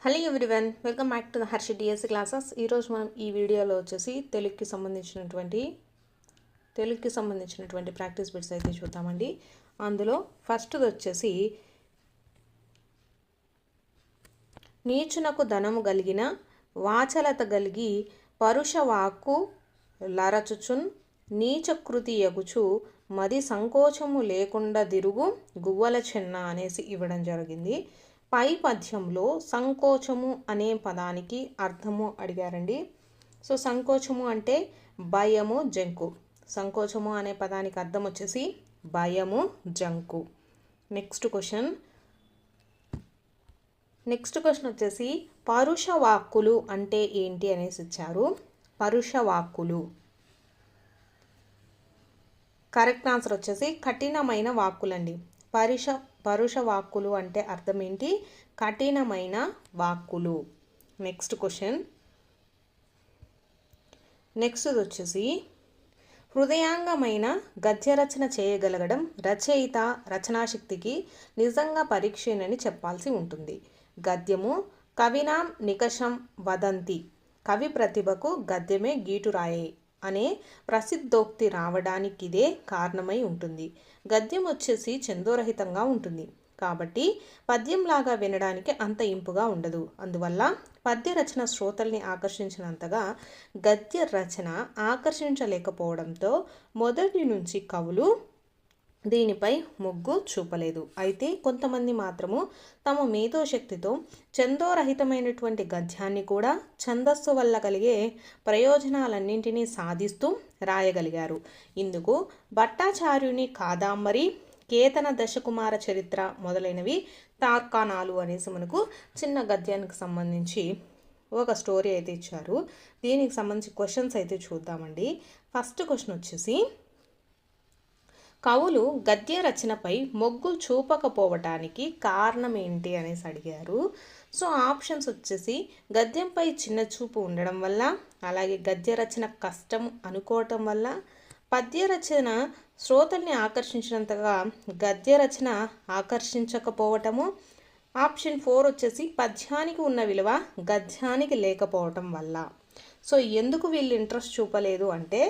Hello everyone, welcome back to the Harshi DSC classes. ఈరోజు మనం ఈ వీడియోలో వచ్చేసి తెలుగుకి సంబంధించినటువంటి ప్రాక్టీస్ బిట్స్ అయితే చూద్దామండి. అందులో ఫస్ట్ది వచ్చేసి నీచునకు ధనము గలిగిన వాచలత గలిగి పరుష వాక్కు లరచుచున్ నీచకృతి యగుచు మది సంకోచము లేకుండా దిరుగు గువ్వల చెన్న అనేసి ఇవ్వడం జరిగింది. పై పద్యంలో సంకోచము అనే పదానికి అర్థము అడిగారండి. సో సంకోచము అంటే భయము, జంకు. సంకోచము అనే పదానికి అర్థం వచ్చేసి భయము, జంకు. నెక్స్ట్ క్వశ్చన్ వచ్చేసి పరుష వాక్కులు అంటే ఏంటి అనేసి ఇచ్చారు. పరుష వాక్కులు కరెక్ట్ ఆన్సర్ వచ్చేసి కఠినమైన వాక్కులండి. పరుష వాక్కులు అంటే అర్థం ఏంటి? కఠినమైన వాక్కులు. నెక్స్ట్ క్వశ్చన్ వచ్చేసి హృదయాంగమైన గద్య రచన చేయగలగడం రచయిత రచనాశక్తికి నిజంగా పరీక్షేనని చెప్పాల్సి ఉంటుంది. గద్యము కవినాం నికషం వదంతి, కవి ప్రతిభకు గద్యమే గీటురాయే అనే ప్రసిద్ధోక్తి రావడానికి ఇదే కారణమై ఉంటుంది. గద్యం వచ్చేసి ఛందోరహితంగా ఉంటుంది కాబట్టి పద్యంలాగా వినడానికి అంత ఇంపుగా ఉండదు. అందువల్ల పద్య రచన శ్రోతల్ని ఆకర్షించినంతగా గద్య రచన ఆకర్షించలేకపోవడంతో మొదటి నుంచి కవులు దీనిపై మొగ్గు చూపలేదు. అయితే కొంతమంది మాత్రము తమ మేధోశక్తితో ఛందోరహితమైనటువంటి గద్యాన్ని కూడా ఛందస్సు వల్ల కలిగే ప్రయోజనాలన్నింటినీ సాధిస్తూ రాయగలిగారు. ఇందుకు భట్టాచార్యుని కాదాంబరి, కేతన దశకుమార చరిత్ర మొదలైనవి తార్కాణాలు అనేసి మనకు చిన్న గద్యానికి సంబంధించి ఒక స్టోరీ అయితే ఇచ్చారు. దీనికి సంబంధించి క్వశ్చన్స్ అయితే చూద్దామండి. ఫస్ట్ క్వశ్చన్ వచ్చేసి కవులు గద్య రచనపై మొగ్గు చూపకపోవటానికి కారణం ఏంటి అనేసి అడిగారు. సో ఆప్షన్స్ వచ్చేసి గద్యంపై చిన్న చూపు ఉండడం వల్ల, అలాగే గద్య రచన కష్టం అనుకోవటం వల్ల, పద్య రచన శ్రోతల్ని ఆకర్షించినంతగా గద్య రచన ఆకర్షించకపోవటము, ఆప్షన్ 4 వచ్చేసి పద్యానికి ఉన్న విలువ గద్యానికి లేకపోవటం వల్ల. సో ఎందుకు వీళ్ళు ఇంట్రెస్ట్ చూపలేదు అంటే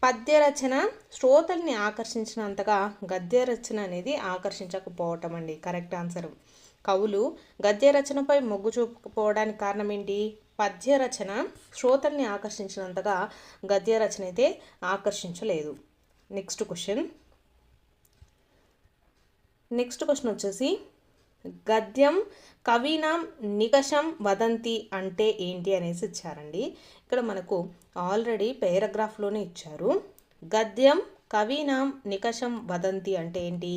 పద్య రచన శ్రోతల్ని ఆకర్షించినంతగా గద్య రచన అనేది ఆకర్షించకపోవటం అండి కరెక్ట్ ఆన్సర్. కవులు గద్య రచనపై మొగ్గు చూపకపోవడానికి కారణం ఏంటి? పద్య రచన శ్రోతల్ని ఆకర్షించినంతగా గద్య రచన అయితే ఆకర్షించలేదు. నెక్స్ట్ క్వశ్చన్ వచ్చేసి గద్యం కవినాం నికషం వదంతి అంటే ఏంటి అనేసి ఇచ్చారండి. ఇక్కడ మనకు ఆల్రెడీ పేరాగ్రాఫ్లోనే ఇచ్చారు. గద్యం కవినాం నికషం వదంతి అంటే ఏంటి?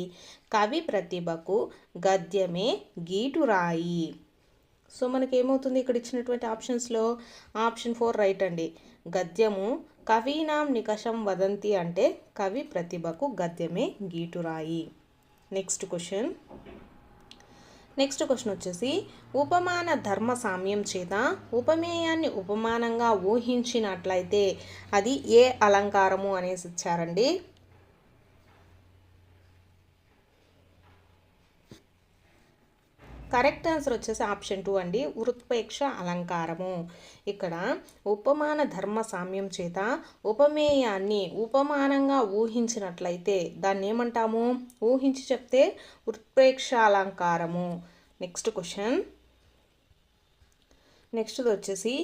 కవి ప్రతిభకు గద్యమే గీటురాయి. సో మనకేమవుతుంది ఇక్కడ ఇచ్చినటువంటి ఆప్షన్స్లో? ఆప్షన్ 4 రైట్ అండి. గద్యము కవినాం నికషం వదంతి అంటే కవి ప్రతిభకు గద్యమే గీటురాయి. నెక్స్ట్ క్వశ్చన్ వచ్చేసి ఉపమాన ధర్మ సామ్యం చేత ఉపమేయాన్ని ఉపమానంగా ఊహించినట్లయితే అది ఏ అలంకారము అనేసి ఇచ్చారండి. కరెక్ట్ ఆన్సర్ వచ్చేసి ఆప్షన్ 2 అండి, వృత్పేక్ష అలంకారము. ఇక్కడ ఉపమాన ధర్మ సామ్యం చేత ఉపమేయాన్ని ఉపమానంగా ఊహించినట్లయితే దాన్ని ఏమంటాము? ఊహించి చెప్తే వృత్పేక్ష అలంకారము. నెక్స్ట్ క్వశ్చన్ వచ్చేసి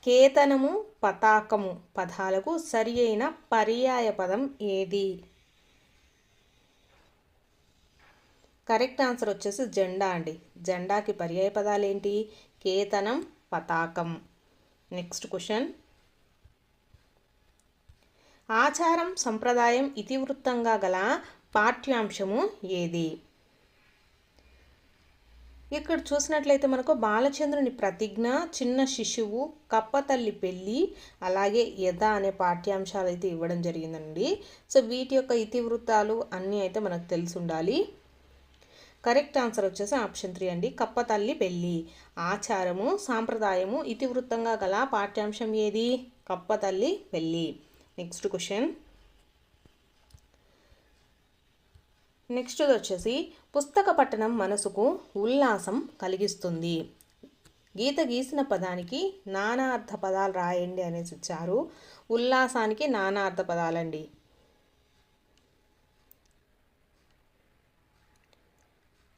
కేతనము, పతాకము పదాలకు సరి అయిన పర్యాయ పదం ఏది? కరెక్ట్ ఆన్సర్ వచ్చేసి జెండా అండి. జెండాకి పర్యాయ పదాలు ఏంటి? కేతనం, పతాకం. నెక్స్ట్ క్వశ్చన్ ఆచారం, సంప్రదాయం ఇతివృత్తంగా గల పాఠ్యాంశము ఏది? ఇక్కడ చూసినట్లయితే మనకు బాలచంద్రుని ప్రతిజ్ఞ, చిన్న శిశువు, కప్పతల్లి పెళ్ళి, అలాగే యథ అనే పాఠ్యాంశాలు అయితే ఇవ్వడం జరిగిందండి. సో వీటి యొక్క ఇతివృత్తాలు అన్నీ అయితే మనకు తెలిసి ఉండాలి. కరెక్ట్ ఆన్సర్ వచ్చేసి ఆప్షన్ 3 అండి, కప్పతల్లి పెళ్ళి. ఆచారము, సాంప్రదాయము ఇతివృత్తంగా గల పాఠ్యాంశం ఏది? కప్పతల్లి పెళ్ళి. నెక్స్ట్ క్వశ్చన్ వచ్చేసి పుస్తక పఠనం మనసుకు ఉల్లాసం కలిగిస్తుంది. గీత గీసిన పదానికి నానార్థ పదాలు రాయండి అనేసి ఇచ్చారు. ఉల్లాసానికి నానార్థ పదాలండి.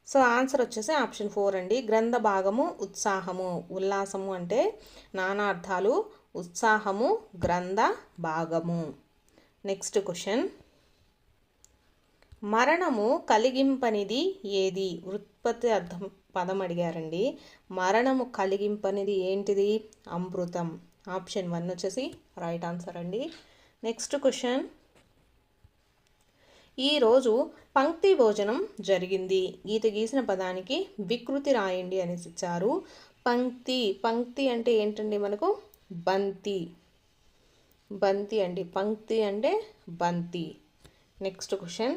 సో ఆన్సర్ వచ్చేసి ఆప్షన్ 4 అండి. గ్రంథ భాగము ఉత్సాహము. ఉల్లాసము అంటే నానార్థాలు, ఉత్సాహము గ్రంథ భాగము. నెక్స్ట్ క్వశ్చన్, మరణము కలిగింపనిది ఏది? వృత్పత్తి అర్థం పదం అడిగారండి. మరణము కలిగింపనిది ఏంటిది? అమృతం. ఆప్షన్ 1 వచ్చేసి రైట్ ఆన్సర్ అండి. నెక్స్ట్ క్వశ్చన్, ఈరోజు పంక్తి భోజనం జరిగింది. గీత గీసిన పదానికి వికృతి రాయండి అనేసి ఇచ్చారు. పంక్తి అంటే ఏంటండి? మనకు బంతి. బంతి అండి. పంక్తి అంటే బంతి. నెక్స్ట్ క్వశ్చన్,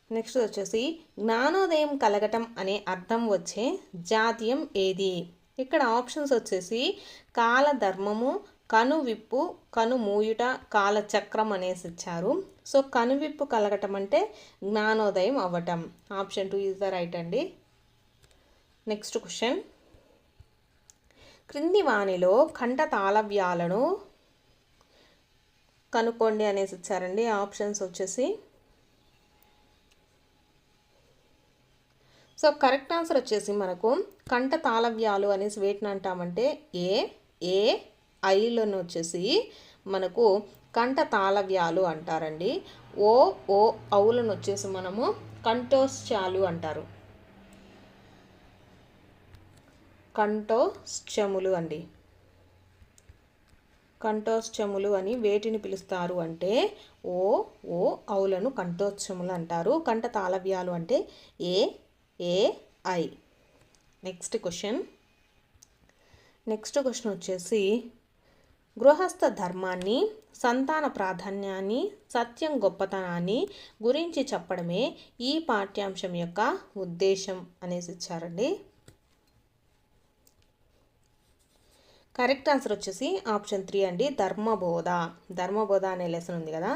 నెక్స్ట్ వచ్చేసి జ్ఞానోదయం కలగటం అనే అర్థం వచ్చే జాతీయం ఏది? ఇక్కడ ఆప్షన్స్ వచ్చేసి కాలధర్మము, కనువిప్పు, కనుమూయుట, కాలచక్రం అనేసి ఇచ్చారు. సో కనువిప్పు కలగటం అంటే జ్ఞానోదయం అవ్వటం. ఆప్షన్ 2 ఈజ్ ద రైట్ అండి. నెక్స్ట్ క్వశ్చన్, క్రింది వాణిలో కంఠ తాళవ్యాలను కనుక్కోండి అనేసి ఇచ్చారండి. ఆప్షన్స్ వచ్చేసి, సో కరెక్ట్ ఆన్సర్ వచ్చేసి మనకు కంఠ తాళవ్యాలు అనేసి వేటిని అంటామంటే ఏ ఐలను వచ్చేసి మనకు కంఠ తాళవ్యాలు అంటారండి. ఓ ఔలను వచ్చేసి మనము కంఠోశ్చాలు అంటారు. కంఠోశ్చములు అండి. కంఠోశ్చములు అని వేటిని పిలుస్తారు అంటే ఓ ఔలను కంఠోశ్చములు అంటారు. కంఠ తాళవ్యాలు అంటే ఐ. నెక్స్ట్ క్వశ్చన్ వచ్చేసి గృహస్థ ధర్మాన్ని, సంతాన ప్రాధాన్యాన్ని, సత్యం గొప్పతనాన్ని గురించి చెప్పడమే ఈ పాఠ్యాంశం యొక్క ఉద్దేశం అనేసి ఇచ్చారండి. కరెక్ట్ ఆన్సర్ వచ్చేసి ఆప్షన్ 3 అండి. ధర్మబోధ అనే లెసన్ ఉంది కదా,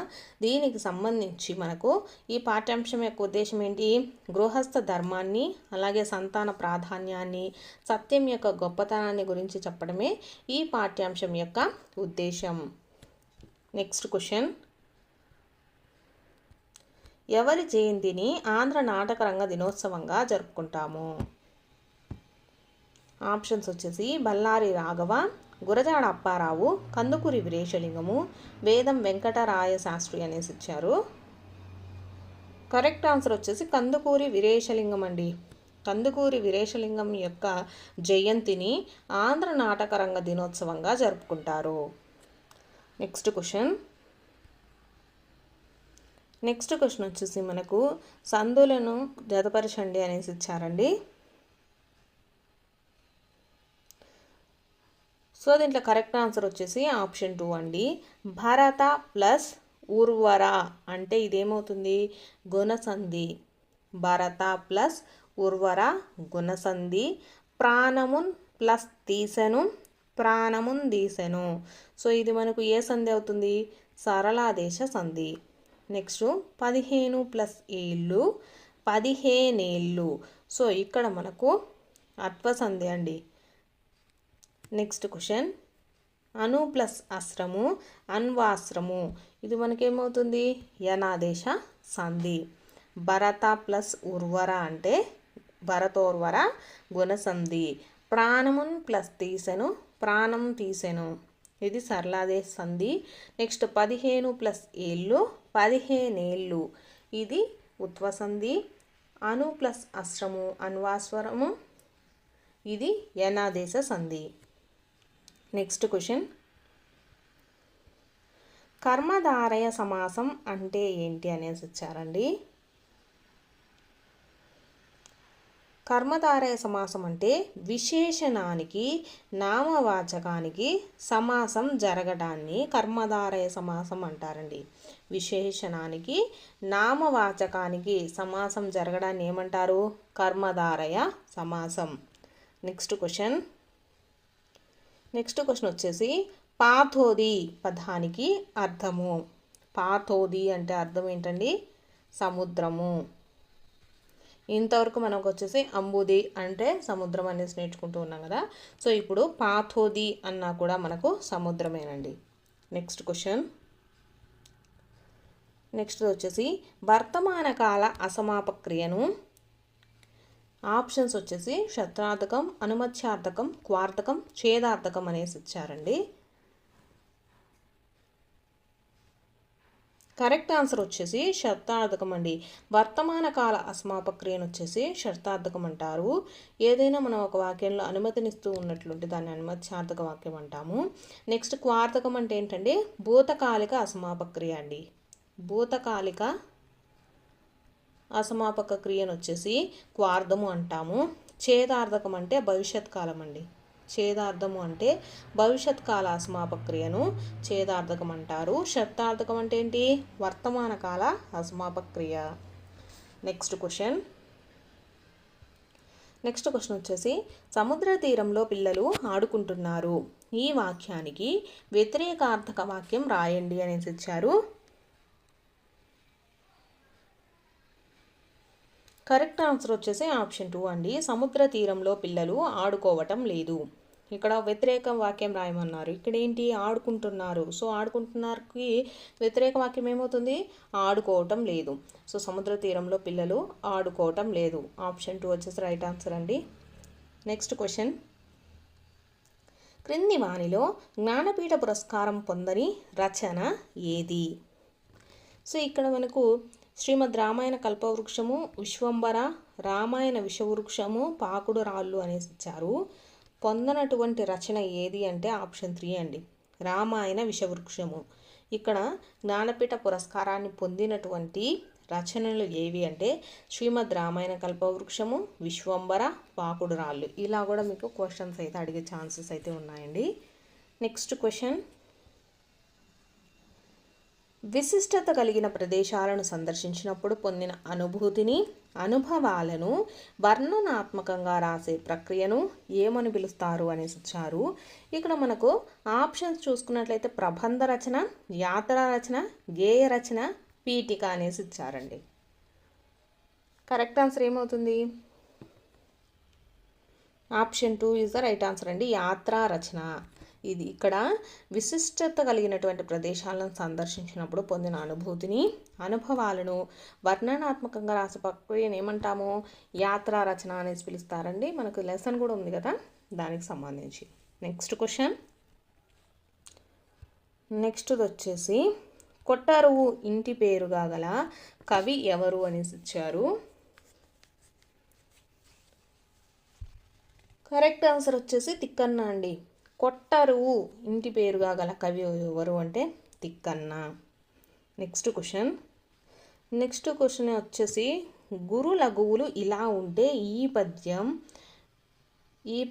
దీనికి సంబంధించి మనకు ఈ పాఠ్యాంశం యొక్క ఉద్దేశం ఏంటి? గృహస్థ ధర్మాన్ని, అలాగే సంతాన ప్రాధాన్యాన్ని, సత్యం యొక్క గొప్పతనాన్ని గురించి చెప్పడమే ఈ పాఠ్యాంశం యొక్క ఉద్దేశం. నెక్స్ట్ క్వశ్చన్, ఎవరి జయంతిని ఆంధ్ర నాటక రంగ దినోత్సవంగా జరుపుకుంటాము? ఆప్షన్స్ వచ్చేసి బళ్ళారి రాఘవ, గురజాడ అప్పారావు, కందుకూరి వీరేశలింగము, వేదం వెంకటరాయ శాస్త్రి అనేసి ఇచ్చారు. కరెక్ట్ ఆన్సర్ వచ్చేసి కందుకూరి వీరేశలింగం అండి. కందుకూరి వీరేశలింగం యొక్క జయంతిని ఆంధ్ర నాటక రంగ దినోత్సవంగా జరుపుకుంటారు. నెక్స్ట్ క్వశ్చన్ వచ్చేసి మనకు సందులను జతపరచండి అనేసి ఇచ్చారండి. సో దీంట్లో కరెక్ట్ ఆన్సర్ వచ్చేసి ఆప్షన్ 2 అండి. భరత ప్లస్ ఉర్వర అంటే ఇదేమవుతుంది? గుణసంధి. భరత ప్లస్ ఉర్వర గుణసంధి. ప్రాణమున్ ప్లస్ తీసెను, ప్రాణమున్ తీసెను. సో ఇది మనకు ఏ సంధి అవుతుంది? సరళాదేశ సంధి. నెక్స్ట్ 15 ప్లస్ ఏళ్ళు 15 ఏళ్ళు. సో ఇక్కడ మనకు అత్వసంధి అండి. నెక్స్ట్ క్వశ్చన్, అను ప్లస్ అస్త్రము అన్వాస్త్రము. ఇది మనకేమవుతుంది? యనాదేశ సంధి. భరత ప్లస్ ఉర్వర అంటే భరతోర్వర గుణసంధి. ప్రాణమున్ ప్లస్ తీసెను ప్రాణం తీసెను. ఇది సరళాదేశ సంధి. నెక్స్ట్ 15 ప్లస్ ఏళ్ళు 15 ఏళ్ళు. ఇది ఉత్వసంధి. అను ప్లస్ అస్త్రము అన్వాస్వరము. ఇది యనాదేశ సంధి. నెక్స్ట్ క్వశ్చన్, కర్మధారయ సమాసం అంటే ఏంటి అనేసి ఇచ్చారండి. కర్మధారయ సమాసం అంటే విశేషణానికి నామవాచకానికి సమాసం జరగడాన్ని కర్మధారయ సమాసం అంటారండి. విశేషణానికి నామవాచకానికి సమాసం జరగడాన్ని ఏమంటారు? కర్మధారయ సమాసం. నెక్స్ట్ క్వశ్చన్ వచ్చేసి పాథోది పదానికి అర్థము. పాథోది అంటే అర్థం ఏంటండి? సముద్రము. ఇంతవరకు మనకు వచ్చేసి అంబుది అంటే సముద్రం అనేసి నేర్చుకుంటూ ఉన్నాం కదా. సో ఇప్పుడు పాథోది అన్నా కూడా మనకు సముద్రమేనండి. Next question. నెక్స్ట్ వచ్చేసి వర్తమాన కాల అసమాపక క్రియను ఆప్షన్స్ వచ్చేసి శతార్థకం, అనుమత్యార్థకం, క్వార్థకం, ఛేదార్థకం అనేసి ఇచ్చారండి. కరెక్ట్ ఆన్సర్ వచ్చేసి శతార్థకం అండి. వర్తమాన కాల అసమాపక క్రియను వచ్చేసి శతార్థకం అంటారు. ఏదైనా మనం ఒక వాక్యంలో అనుమతినిస్తూ ఉన్నట్లుంటే దాన్ని అనుమత్యార్థక వాక్యం అంటాము. నెక్స్ట్ క్వార్థకం అంటే ఏంటంటే భూతకాలిక అసమాపక క్రియ అండి. భూతకాలిక అసమాపక క్రియను వచ్చేసి క్వార్థము అంటాము. ఛేదార్థకం అంటే భవిష్యత్ కాలం అండి. ఛేదార్థము అంటే భవిష్యత్ కాల అసమాపక క్రియను ఛేదార్థకం అంటారు. శతార్థకం అంటే ఏంటి? వర్తమాన కాల అసమాపక క్రియ. నెక్స్ట్ క్వశ్చన్ వచ్చేసి సముద్ర తీరంలో పిల్లలు ఆడుకుంటున్నారు. ఈ వాక్యానికి వ్యతిరేకార్థక వాక్యం రాయండి అనేసి ఇచ్చారు. కరెక్ట్ ఆన్సర్ వచ్చేసి ఆప్షన్ 2 అండి. సముద్ర తీరంలో పిల్లలు ఆడుకోవటం లేదు. ఇక్కడ వ్యతిరేక వాక్యం రాయమన్నారు. ఇక్కడ ఏంటి? ఆడుకుంటున్నారు. సో ఆడుకుంటున్నారుకి వ్యతిరేక వాక్యం ఏమవుతుంది? ఆడుకోవటం లేదు. సో సముద్ర తీరంలో పిల్లలు ఆడుకోవటం లేదు. ఆప్షన్ 2 వచ్చేసి రైట్ ఆన్సర్ అండి. Next question. క్రింది వానిలో జ్ఞానపీఠ పురస్కారం పొందని రచన ఏది? సో ఇక్కడ మనకు శ్రీమద్ రామాయణ కల్పవృక్షము, విశ్వంబర, రామాయణ విషవృక్షము, పాకుడు రాళ్ళు అనేసి ఇచ్చారు. పొందనటువంటి రచన ఏది అంటే ఆప్షన్ 3 అండి. రామాయణ విషవృక్షము. ఇక్కడ జ్ఞానపీఠ పురస్కారాన్ని పొందినటువంటి రచనలు ఏవి అంటే శ్రీమద్ రామాయణ కల్పవృక్షము, విశ్వంబర, పాకుడు రాళ్ళు. ఇలా కూడా మీకు క్వశ్చన్స్ అయితే అడిగే ఛాన్సెస్ అయితే ఉన్నాయండి. Next question. విశిష్టత కలిగిన ప్రదేశాలను సందర్శించినప్పుడు పొందిన అనుభూతిని, అనుభవాలను వర్ణనాత్మకంగా రాసే ప్రక్రియను ఏమని పిలుస్తారు అనేసి ఇచ్చారు. ఇక్కడ మనకు ఆప్షన్స్ చూసుకున్నట్లయితే ప్రబంధ రచన, యాత్రా రచన, గేయ రచన, పీఠిక అనేసి ఇచ్చారండి. కరెక్ట్ ఆన్సర్ ఏమవుతుంది? Option 2 is the right answer అండి. యాత్రా రచన. ఇది ఇక్కడ విశిష్టత కలిగినటువంటి ప్రదేశాలను సందర్శించినప్పుడు పొందిన అనుభూతిని, అనుభవాలను వర్ణనాత్మకంగా రాసే ప్రక్రియను ఏమంటాము? యాత్రా రచన అనేసి పిలుస్తారండి. మనకు లెసన్ కూడా ఉంది కదా దానికి సంబంధించి. Next question. నెక్స్ట్ వచ్చేసి కొట్టరువు ఇంటి పేరుగా గల కవి ఎవరు అనేసి ఇచ్చారు. కరెక్ట్ ఆన్సర్ వచ్చేసి తిక్కన్న అండి. కొట్టరువు ఇంటి పేరుగా గల కవి ఎవరు అంటే తిక్కన్న. నెక్స్ట్ క్వశ్చన్ వచ్చేసి గురు లఘువులు ఇలా ఉంటే ఈ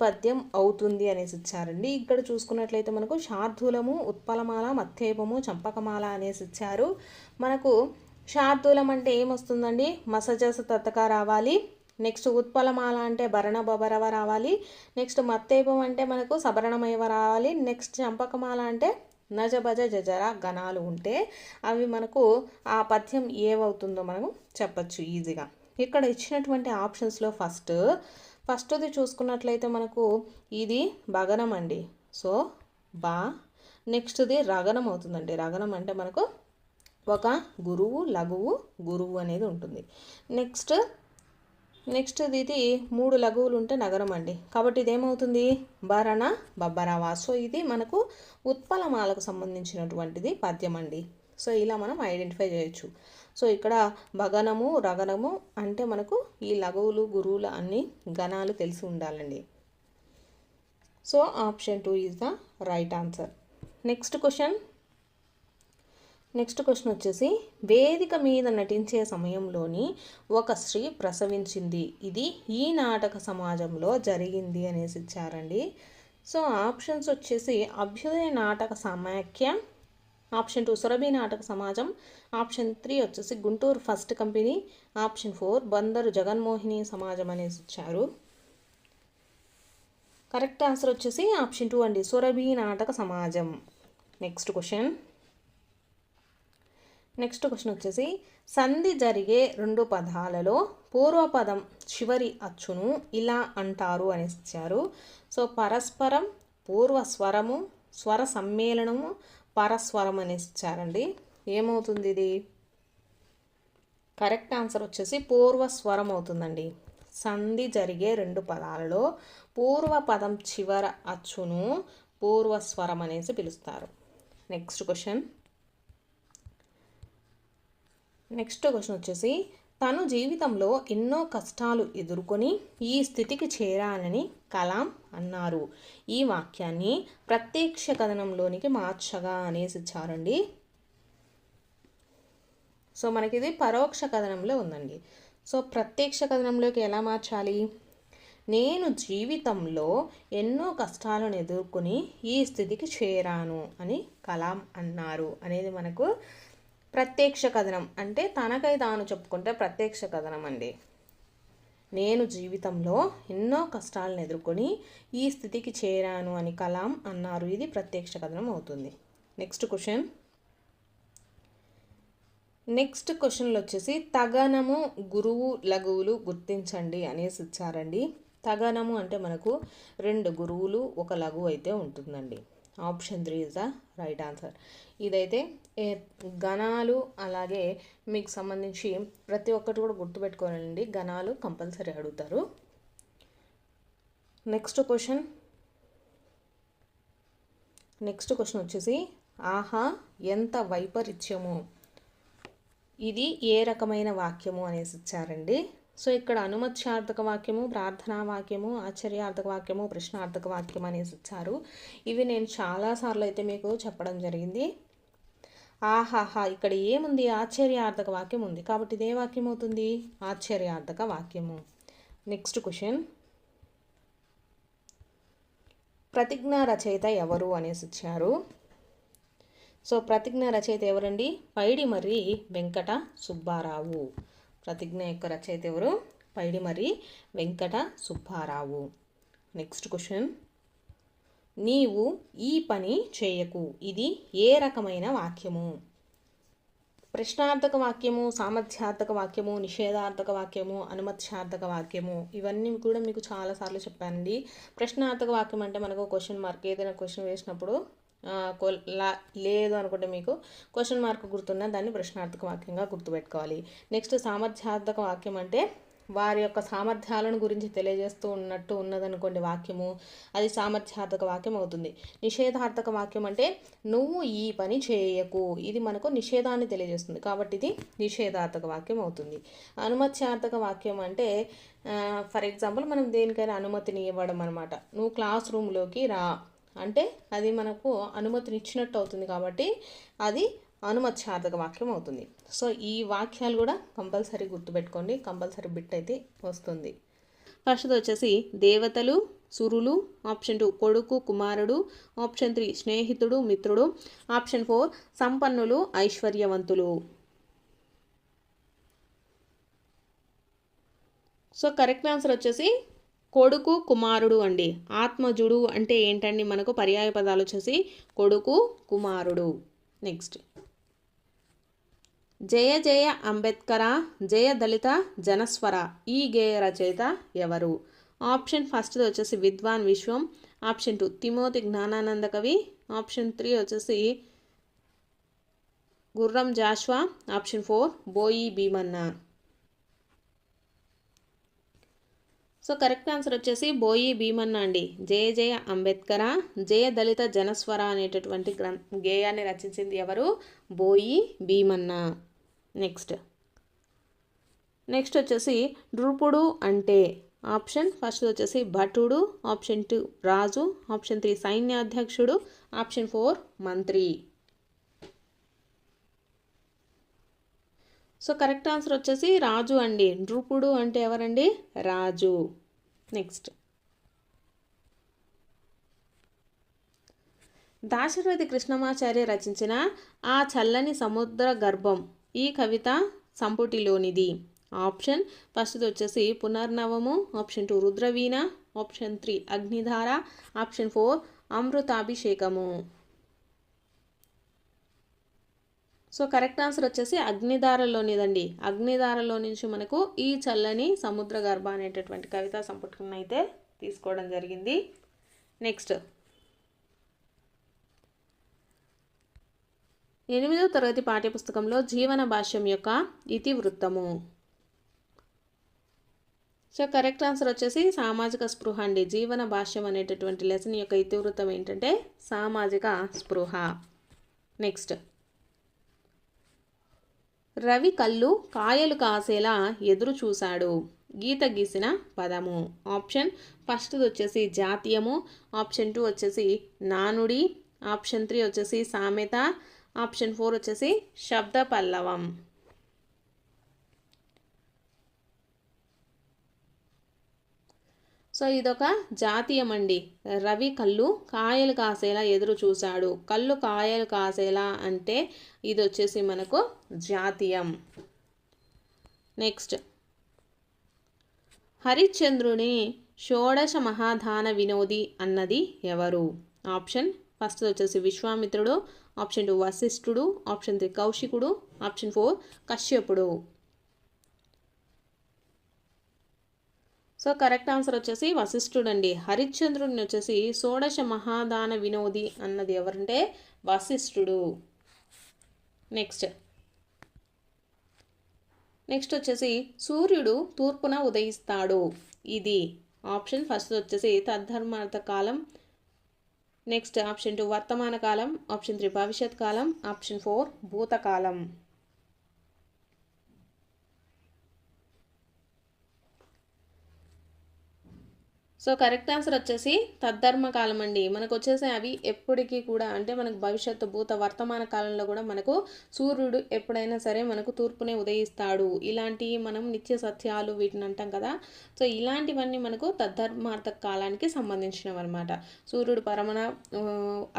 పద్యం అవుతుంది అనేసి ఇచ్చారండి. ఇక్కడ చూసుకున్నట్లయితే మనకు శార్దూలము, ఉత్పలమాల, మత్తేపము, చంపకమాల అనేసి ఇచ్చారు. మనకు శార్దూలం అంటే ఏమొస్తుందండి? మసజస తతక రావాలి. నెక్స్ట్ ఉత్పలమాల అంటే భరణ బబరవ రావాలి. నెక్స్ట్ మత్తేపం అంటే మనకు సభరణమయవ రావాలి. నెక్స్ట్ చంపకమాల అంటే నజభజ జజర గణాలు ఉంటే అవి మనకు ఆ పద్యం ఏమవుతుందో మనం చెప్పచ్చు ఈజీగా. ఇక్కడ ఇచ్చినటువంటి ఆప్షన్స్లో ఫస్ట్ది చూసుకున్నట్లయితే మనకు ఇది భగనం అండి. సో బా. నెక్స్ట్ది రగనం అవుతుందండి. రగనం అంటే మనకు ఒక గురువు, లఘువు, గురువు అనేది ఉంటుంది. నెక్స్ట్ ఇది 3 లఘువులు ఉంటే నగరం అండి. కాబట్టి ఇదేమవుతుంది? భరణ బబ్బరవా. సో ఇది మనకు ఉత్పలమాలకు సంబంధించినటువంటిది పద్యం అండి. సో ఇలా మనం ఐడెంటిఫై చేయొచ్చు. సో ఇక్కడ భగనము, రగనము అంటే మనకు ఈ లఘువులు, గురువులు అన్ని గణాలు తెలిసి ఉండాలండి. So option 2 is the right answer. Next question వచ్చేసి వేదిక మీద నటించే సమయంలోని ఒక స్త్రీ ప్రసవించింది. ఇది ఈ నాటక సమాజంలో జరిగింది అనేసి ఇచ్చారండి. సో ఆప్షన్స్ వచ్చేసి అభ్యుదయ నాటక సమాఖ్య, ఆప్షన్ 2 సురభి నాటక సమాజం, ఆప్షన్ 3 వచ్చేసి Guntur first company, option 4 Bandar Jaganmohini సమాజం అనేసి ఇచ్చారు. కరెక్ట్ ఆన్సర్ వచ్చేసి ఆప్షన్ 2 అండి, సురభి నాటక సమాజం. నెక్స్ట్ క్వశ్చన్ నెక్స్ట్ క్వశ్చన్ వచ్చేసి సంధి జరిగే రెండు పదాలలో పూర్వపదం చివరి అచ్చును ఇలా అంటారు అనేసి ఇచ్చారు. సో పరస్పరం, పూర్వస్వరము, స్వర సమ్మేళనము, పరస్వరం అనేసి ఇచ్చారండి. ఏమవుతుంది ఇది? కరెక్ట్ ఆన్సర్ వచ్చేసి పూర్వస్వరం అవుతుందండి. సంధి జరిగే రెండు పదాలలో పూర్వపదం చివర అచ్చును పూర్వస్వరం అనేసి పిలుస్తారు. నెక్స్ట్ క్వశ్చన్ వచ్చేసి తను జీవితంలో ఎన్నో కష్టాలు ఎదుర్కొని ఈ స్థితికి చేరానని కలాం అన్నారు. ఈ వాక్యాన్ని ప్రత్యక్ష కథనంలోనికి మార్చగా అనేసి ఇచ్చారండి. సో మనకి ఇది పరోక్ష కథనంలో ఉందండి. సో ప్రత్యక్ష కథనంలోకి ఎలా మార్చాలి? నేను జీవితంలో ఎన్నో కష్టాలను ఎదుర్కొని ఈ స్థితికి చేరాను అని కలాం అన్నారు అనేది మనకు ప్రత్యక్ష కథనం. అంటే తనకై తాను చెప్పుకుంటే ప్రత్యక్ష కథనం అండి. నేను జీవితంలో ఎన్నో కష్టాలను ఎదుర్కొని ఈ స్థితికి చేరాను అని కలాం అన్నారు. ఇది ప్రత్యక్ష కథనం అవుతుంది. నెక్స్ట్ క్వశ్చన్లో వచ్చేసి తగనము, గురువు, లఘువులు గుర్తించండి అనేసి ఇచ్చారండి. తగనము అంటే మనకు 2 గురువులు 1 లఘువు అయితే ఉంటుందండి. Option 3 is the right answer. ఇదైతే గణాలు అలాగే మీకు సంబంధించి ప్రతి ఒక్కటి కూడా గుర్తుపెట్టుకోవాలండి. గణాలు కంపల్సరీ అడుగుతారు. నెక్స్ట్ క్వశ్చన్ వచ్చేసి ఆహా ఎంత వైపరీత్యము, ఇది ఏ రకమైన వాక్యము అనేసి ఇచ్చారండి. సో ఇక్కడ అనుమత్యార్థక వాక్యము, ప్రార్థనా వాక్యము, ఆశ్చర్యార్థక వాక్యము, ప్రశ్నార్థక వాక్యం అనేసి ఇచ్చారు. ఇవి నేను చాలాసార్లు అయితే మీకు చెప్పడం జరిగింది. ఆహాహా ఇక్కడ ఏముంది? ఆశ్చర్యార్థక వాక్యం ఉంది కాబట్టి ఇదే వాక్యం అవుతుంది, ఆశ్చర్యార్థక వాక్యము. నెక్స్ట్ క్వశ్చన్ ప్రతిజ్ఞా రచయిత ఎవరు అనేసి ఇచ్చారు. సో ప్రతిజ్ఞ రచయిత ఎవరండి? పైడిమర్రి వెంకట సుబ్బారావు. ప్రతిజ్ఞ యొక్క రచయిత ఎవరు? పైడిమర్రి వెంకట సుబ్బారావు. నెక్స్ట్ క్వశ్చన్ నీవు ఈ పని చేయకు, ఇది ఏ రకమైన వాక్యము? ప్రశ్నార్థక వాక్యము, సామర్థ్యార్థక వాక్యము, నిషేధార్థక వాక్యము, అనుమత్యార్థక వాక్యము. ఇవన్నీ కూడా మీకు చాలాసార్లు చెప్పానండి. ప్రశ్నార్థక వాక్యం అంటే మనకు క్వశ్చన్ మార్క్, ఏదైనా క్వశ్చన్ వేసినప్పుడు లేదు అనుకుంటే మీకు క్వశ్చన్ మార్క్ గుర్తున్న దాన్ని ప్రశ్నార్థక వాక్యంగా గుర్తుపెట్టుకోవాలి. నెక్స్ట్ సామర్థ్యార్థక వాక్యం అంటే వారి యొక్క సామర్థ్యాలను గురించి తెలియజేస్తూ ఉన్నదనుకోండి వాక్యము, అది సామర్థ్యార్థక వాక్యం అవుతుంది. నిషేధార్థక వాక్యం అంటే నువ్వు ఈ పని చేయకు, ఇది మనకు నిషేధాన్ని తెలియజేస్తుంది కాబట్టి ఇది నిషేధార్థక వాక్యం అవుతుంది. అనుమత్యార్థక వాక్యం అంటే ఫర్ ఎగ్జాంపుల్ మనం దేనికైనా అనుమతిని ఇవ్వడం అనమాట. నువ్వు క్లాస్ రూమ్లోకి రా అంటే అది మనకు అనుమతిని ఇచ్చినట్టు అవుతుంది కాబట్టి అది అనుమత్యార్థక వాక్యం అవుతుంది. సో ఈ వాక్యాలు కూడా కంపల్సరీ గుర్తుపెట్టుకోండి, కంపల్సరీ బిట్ అయితే వస్తుంది. ఫస్ట్ వచ్చేసి దేవతలు, సురులు, ఆప్షన్ 2 కొడుకు, కుమారుడు, ఆప్షన్ 3 స్నేహితుడు, మిత్రుడు, ఆప్షన్ 4 సంపన్నులు, ఐశ్వర్యవంతులు. సో కరెక్ట్ ఆన్సర్ వచ్చేసి కొడుకు, కుమారుడు అండి. ఆత్మజుడు అంటే ఏంటండి? మనకు పర్యాయ పదాలు వచ్చేసి కొడుకు, కుమారుడు. నెక్స్ట్ జయ జయ అంబేద్కర, జయ దళిత జనస్వర, ఈ గేయ రచయిత ఎవరు? ఆప్షన్ ఫస్ట్ వచ్చేసి విద్వాన్ విశ్వం, ఆప్షన్ 2 తిమోతి జ్ఞానానంద కవి, ఆప్షన్ 3 వచ్చేసి గుర్రం జాషువా, ఆప్షన్ 4 బోయి భీమన్న. సో కరెక్ట్ ఆన్సర్ వచ్చేసి బోయి భీమన్న అండి. జయ జయ అంబేద్కర, జయ దళిత జనస్వర అనేటటువంటి గేయాన్ని రచించింది ఎవరు? బోయి భీమన్న. నెక్స్ట్ వచ్చేసి నృపుడు అంటే ఆప్షన్ ఫస్ట్ వచ్చేసి భటుడు, ఆప్షన్ 2 రాజు, ఆప్షన్ 3 సైన్యాధ్యక్షుడు, ఆప్షన్ 4 మంత్రి. సో కరెక్ట్ ఆన్సర్ వచ్చేసి రాజు అండి. నృపుడు అంటే ఎవరండి? రాజు. నెక్స్ట్ దాశరథి కృష్ణమాచార్య రచించిన ఆ చల్లని సముద్ర గర్భం ఈ కవిత సంపుటిలోనిది. ఆప్షన్ ఫస్ట్ వచ్చేసి Punarnavamu, option 2 Rudraveena, option 3 Agnidhara, option 4 Amritabhishekamu. So correct answer వచ్చేసి అగ్నిధారలోనిదండి. అగ్నిధారలో నుంచి మనకు ఈ చల్లని సముద్ర గర్భ అనేటటువంటి కవితా సంపుటిని అయితే తీసుకోవడం జరిగింది. నెక్స్ట్ 8వ తరగతి పాఠ్యపుస్తకంలో జీవన భాష్యం యొక్క ఇతివృత్తము. సో కరెక్ట్ ఆన్సర్ వచ్చేసి సామాజిక స్పృహ అండి. జీవన భాష్యం అనేటటువంటి లెసన్ యొక్క ఇతివృత్తం ఏంటంటే సామాజిక స్పృహ. నెక్స్ట్ రవి కళ్ళు కాయలు కాసేలా ఎదురు చూశాడు. గీత గీసిన పదము. ఆప్షన్ ఫస్ట్ వచ్చేసి జాతీయము, ఆప్షన్ 2 వచ్చేసి నానుడి, ఆప్షన్ 3 వచ్చేసి సామెత, ఆప్షన్ 4 వచ్చేసి శబ్ద పల్లవం. సో ఇదొక జాతీయం అండి. రవి కళ్ళు కాయలు కాసేలా ఎదురు చూశాడు. కళ్ళు కాయలు కాసేలా అంటే ఇది వచ్చేసి మనకు జాతీయం. నెక్స్ట్ హరిశ్చంద్రుని షోడశ మహాదాన వినోది అన్నది ఎవరు? ఆప్షన్ ఫస్ట్ వచ్చేసి విశ్వామిత్రుడు, ఆప్షన్ 2 వశిష్ఠుడు, ఆప్షన్ 3 కౌశికుడు, ఆప్షన్ 4 కశ్యపుడు. సో కరెక్ట్ ఆన్సర్ వచ్చేసి వశిష్ఠుడు అండి. హరిశ్చంద్రుడిని వచ్చేసి షోడశ మహాదాన వినోది అన్నది ఎవరంటే వశిష్ఠుడు. నెక్స్ట్ వచ్చేసి సూర్యుడు తూర్పున ఉదయిస్తాడు. ఇది ఆప్షన్ ఫస్ట్ వచ్చేసి తద్ధర్మార్థ కాలం, నెక్స్ట్ ఆప్షన్ 2 వర్తమాన కాలం, ఆప్షన్ 3 భవిష్యత్ కాలం, ఆప్షన్ 4 భూతకాలం. సో కరెక్ట్ ఆన్సర్ వచ్చేసి తద్ధర్మ కాలం అండి. మనకు వచ్చేసి అవి ఎప్పటికీ కూడా అంటే మనకు భవిష్యత్తు భూత వర్తమాన కాలంలో కూడా మనకు సూర్యుడు ఎప్పుడైనా సరే మనకు తూర్పునే ఉదయిస్తాడు. ఇలాంటి మనం నిత్య సత్యాలు వీటిని అంటాం కదా. సో ఇలాంటివన్నీ మనకు తద్ధర్మార్థ కాలానికి సంబంధించినవి అనమాట. సూర్యుడు పరమన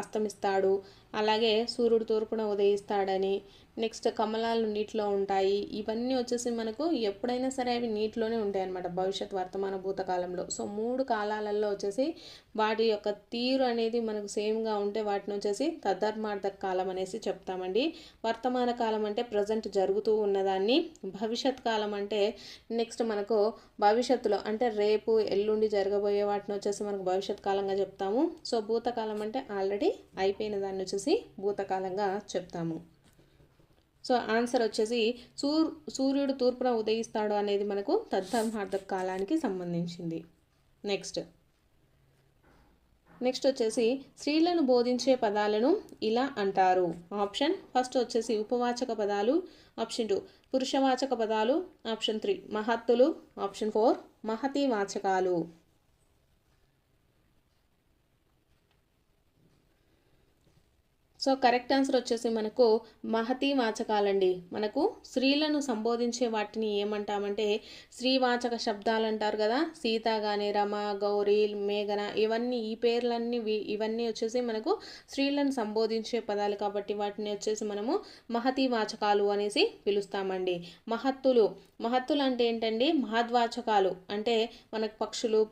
అస్తమిస్తాడు, అలాగే సూర్యుడు తూర్పున ఉదయిస్తాడని, నెక్స్ట్ కమలాలు నీటిలో ఉంటాయి. ఇవన్నీ వచ్చేసి మనకు ఎప్పుడైనా సరే అవి నీటిలోనే ఉంటాయి అన్నమాట భవిష్యత్ వర్తమాన భూతకాలంలో. సో 3 కాలాలలో వచ్చేసి వాటి యొక్క తీరు అనేది మనకు సేమ్గా ఉంటే వాటిని వచ్చేసి తద్ధర్మార్థ కాలం అనేసి చెప్తామండి. వర్తమాన కాలం అంటే ప్రజెంట్ జరుగుతూ ఉన్నదాన్ని, భవిష్యత్ కాలం అంటే నెక్స్ట్ మనకు భవిష్యత్తులో అంటే రేపు ఎల్లుండి జరగబోయే వాటిని వచ్చేసి మనకు భవిష్యత్ కాలంగా చెప్తాము. సో భూతకాలం అంటే ఆల్రెడీ అయిపోయిన దాన్ని వచ్చేసి భూతకాలంగా చెప్తాము. సో ఆన్సర్ వచ్చేసి సూర్యుడు తూర్పున ఉదయిస్తాడు అనేది మనకు తద్ధర్మార్థ కాలానికి సంబంధించింది. నెక్స్ట్ వచ్చేసి స్త్రీలను బోధించే పదాలను ఇలా అంటారు. ఆప్షన్ ఫస్ట్ వచ్చేసి ఉపవాచక పదాలు, ఆప్షన్ 2 పురుషవాచక పదాలు, ఆప్షన్ 3 మహత్తులు, ఆప్షన్ 4 మహతి వాచకాలు. సో కరెక్ట్ ఆన్సర్ వచ్చేసి మనకు మహతి వాచకాలండి. మనకు స్త్రీలను సంబోధించే వాటిని ఏమంటామంటే స్త్రీవాచక శబ్దాలు అంటారు కదా. సీత కానీ, రమ, గౌరీ, మేఘన ఇవన్నీ ఈ పేర్లన్నీ ఇవన్నీ వచ్చేసి మనకు స్త్రీలను సంబోధించే పదాలు కాబట్టి వాటిని వచ్చేసి మనము మహతి వాచకాలు అనేసి పిలుస్తామండి. మహత్తులు అంటే ఏంటండి? మహద్వాచకాలు అంటే మనకు పక్షులు,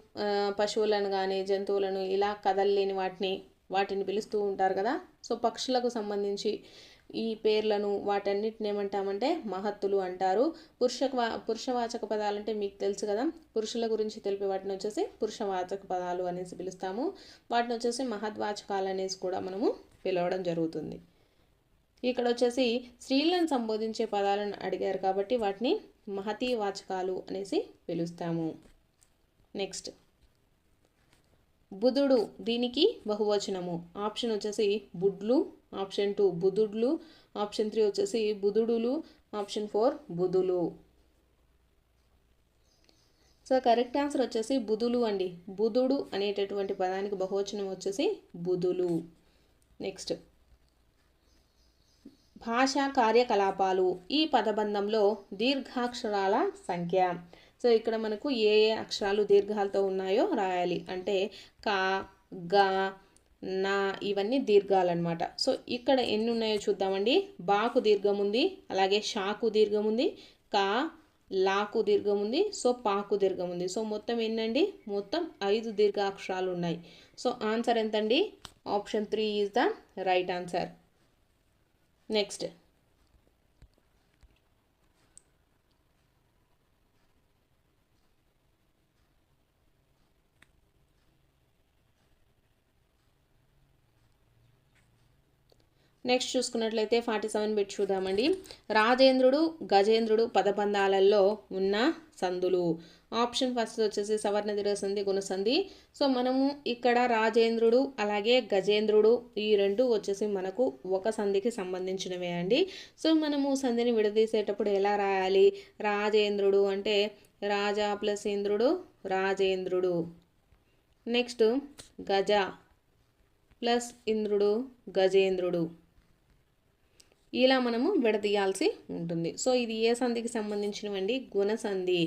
పశువులను కానీ జంతువులను ఇలా కదలలేని వాటిని పిలుస్తూ ఉంటారు కదా. సో పక్షులకు సంబంధించి ఈ పేర్లను వాటన్నిటిని ఏమంటామంటే మహత్తులు అంటారు. పురుషవాచక పదాలు అంటే మీకు తెలుసు కదా, పురుషుల గురించి తెలిపే వాటిని వచ్చేసి పురుషవాచక పదాలు అనేసి పిలుస్తాము. వాటిని వచ్చేసి మహద్వాచకాలు అనేసి కూడా మనము పిలవడం జరుగుతుంది. ఇక్కడ వచ్చేసి స్త్రీలను సంబోధించే పదాలను అడిగారు కాబట్టి వాటిని మహతి వాచకాలు అనేసి పిలుస్తాము. నెక్స్ట్ బుధుడు, దీనికి బహువచనము. ఆప్షన్ వచ్చేసి బుడ్లు, ఆప్షన్ 2 బుధుడ్లు, ఆప్షన్ 3 వచ్చేసి బుధుడులు, ఆప్షన్ 4 బుధులు. సో కరెక్ట్ ఆన్సర్ వచ్చేసి బుధులు అండి. బుధుడు అనేటటువంటి పదానికి బహువచనం వచ్చేసి బుధులు. నెక్స్ట్ భాషా కార్యకలాపాలు. ఈ పదబంధంలో దీర్ఘాక్షరాల సంఖ్య. సో ఇక్కడ మనకు ఏ అక్షరాలు దీర్ఘాలతో ఉన్నాయో రాయాలి. అంటే కా, గా, నా ఇవన్నీ దీర్ఘాలు అనమాట. సో ఇక్కడ ఎన్ని ఉన్నాయో చూద్దామండి. బాకు దీర్ఘం ఉంది, అలాగే షాకు దీర్ఘం ఉంది, కా, లాకు దీర్ఘం ఉంది, సో పాకు దీర్ఘం ఉంది. సో మొత్తం ఎన్నండి? మొత్తం 5 దీర్ఘాక్షరాలు ఉన్నాయి. సో ఆన్సర్ ఎంతండి? Option 3 is the right answer. Next next చూసుకున్నట్లయితే 47 బిట్ చూద్దామండి. రాజేంద్రుడు గజేంద్రుడు పదబంధాలలో ఉన్న సందులు. ఆప్షన్ ఫస్ట్ వచ్చేసి సవర్ణ దీర్ఘ సంధి గుణసంధి. సో మనము ఇక్కడ రాజేంద్రుడు అలాగే గజేంద్రుడు ఈ రెండు వచ్చేసి మనకు ఒక సంధికి సంబంధించినవే అండి. సో మనము సంధిని విడదీసేటప్పుడు ఎలా రాయాలి? రాజేంద్రుడు అంటే రాజా ప్లస్ ఇంద్రుడు రాజేంద్రుడు. నెక్స్ట్ గజ ప్లస్ ఇంద్రుడు గజేంద్రుడు. ఇలా మనము విడదీయాల్సి ఉంటుంది. సో ఇది ఏ సంధికి సంబంధించినవండి? గుణసంధి.